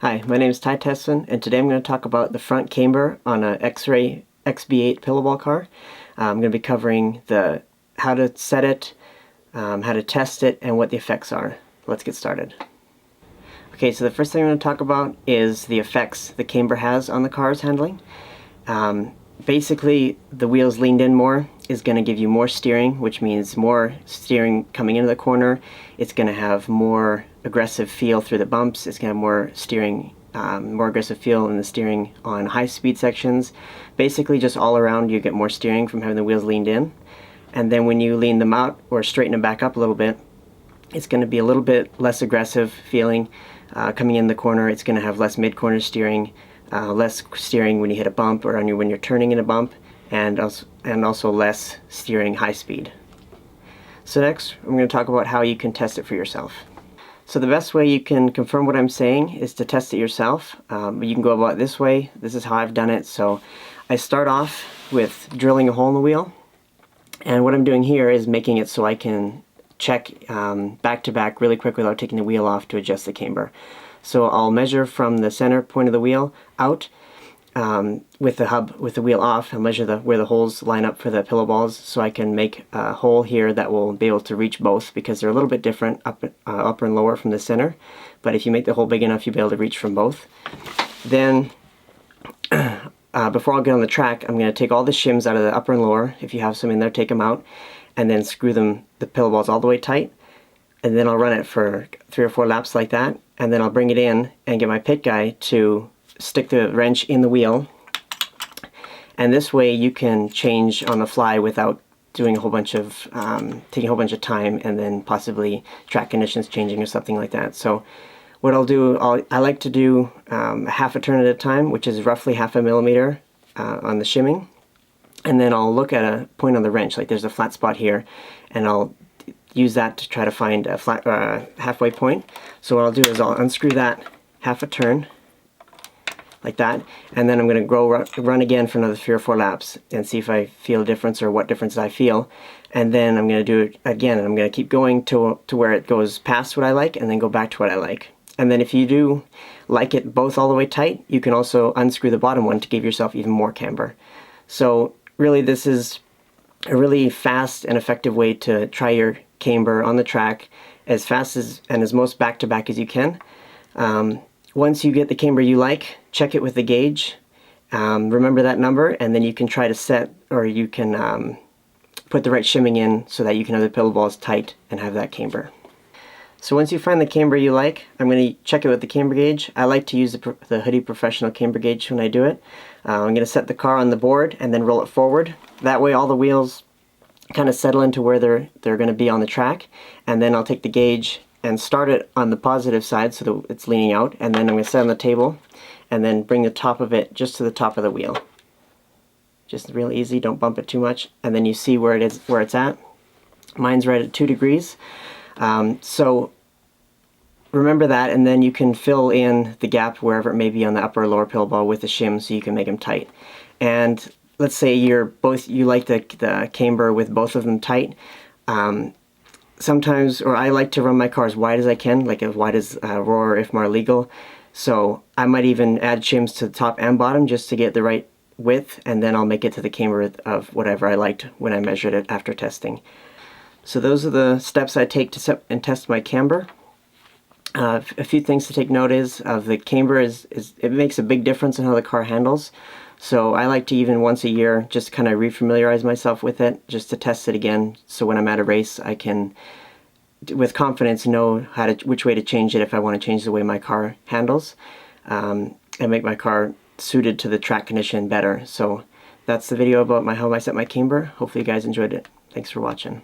Hi, my name is Tessmann, and today I'm going to talk about the front camber on a Xray XB8 pillowball car. I'm going to be covering how to set it, how to test it, and what the effects are. Let's get started. Okay, so the first thing I'm going to talk about is the effects the camber has on the car's handling. Basically, the wheels leaned in more is going to give you more steering, which means more steering coming into the corner. It's going to have more aggressive feel through the bumps. It's going to have more steering, more aggressive feel in the steering on high-speed sections. Basically, just all around, you get more steering from having the wheels leaned in. And then when you lean them out or straighten them back up a little bit, it's going to be a little bit less aggressive feeling coming in the corner. It's going to have less mid-corner steering. Less steering when you hit a bump or when you're turning in a bump, and also less steering high speed. So next, I'm going to talk about how you can test it for yourself. So the best way you can confirm what I'm saying is to test it yourself. You can go about it this way. This is how I've done it. So I start off with drilling a hole in the wheel, and what I'm doing here is making it so I can check back to back really quick without taking the wheel off to adjust the camber. So I'll measure from the center point of the wheel out with the wheel off. I'll measure where the holes line up for the pillow balls, so I can make a hole here that will be able to reach both, because they're a little bit different upper and lower from the center. But if you make the hole big enough, you'll be able to reach from both. Then before I'll get on the track, I'm going to take all the shims out of the upper and lower. If you have some in there, take them out, and then screw the pillow balls all the way tight. And then I'll run it for 3 or 4 laps like that, and then I'll bring it in and get my pit guy to stick the wrench in the wheel. And this way you can change on the fly without doing a whole bunch of taking a whole bunch of time, and then possibly track conditions changing or something like that. So what I'll do, I like to do half a turn at a time, which is roughly 1/2 millimeter on the shimming, and then I'll look at a point on the wrench, like there's a flat spot here, and I'll use that to try to find a flat halfway point. So what I'll do is I'll unscrew that half a turn like that, and then I'm going to run again for another 3 or 4 laps and see if I feel a difference or what difference I feel. And then I'm going to do it again, and I'm going to keep going to where it goes past what I like, and then go back to what I like. And then if you do like it both all the way tight, you can also unscrew the bottom one to give yourself even more camber. So really, this is a really fast and effective way to try your camber on the track as fast and as most back-to-back as you can. Once you get the camber you like, check it with the gauge. Remember that number, and then you can try to set, or you can put the right shimming in so that you can have the pillow balls tight and have that camber. So once you find the camber you like, I'm going to check it with the camber gauge. I like to use the Hoodie Professional camber gauge when I do it. I'm going to set the car on the board and then roll it forward. That way all the wheels kind of settle into where they're going to be on the track, and then I'll take the gauge and start it on the positive side so that it's leaning out, and then I'm going to set it on the table and then bring the top of it just to the top of the wheel. Just real easy, don't bump it too much, and then you see where it's at. Mine's right at 2 degrees. So remember that, and then you can fill in the gap wherever it may be on the upper or lower pillow ball with the shim, so you can make them tight. And let's say you like the camber with both of them tight. Sometimes, or I like to run my car as wide as I can, like as wide as Roar if more legal. So I might even add shims to the top and bottom just to get the right width, and then I'll make it to the camber of whatever I liked when I measured it after testing. So those are the steps I take to set and test my camber. A few things to take note of the camber is it makes a big difference in how the car handles. So I like to, even once a year, just kind of refamiliarize myself with it, just to test it again, so when I'm at a race I can, with confidence, know which way to change it if I want to change the way my car handles, and make my car suited to the track condition better. So that's the video about how I set my camber. Hopefully you guys enjoyed it. Thanks for watching.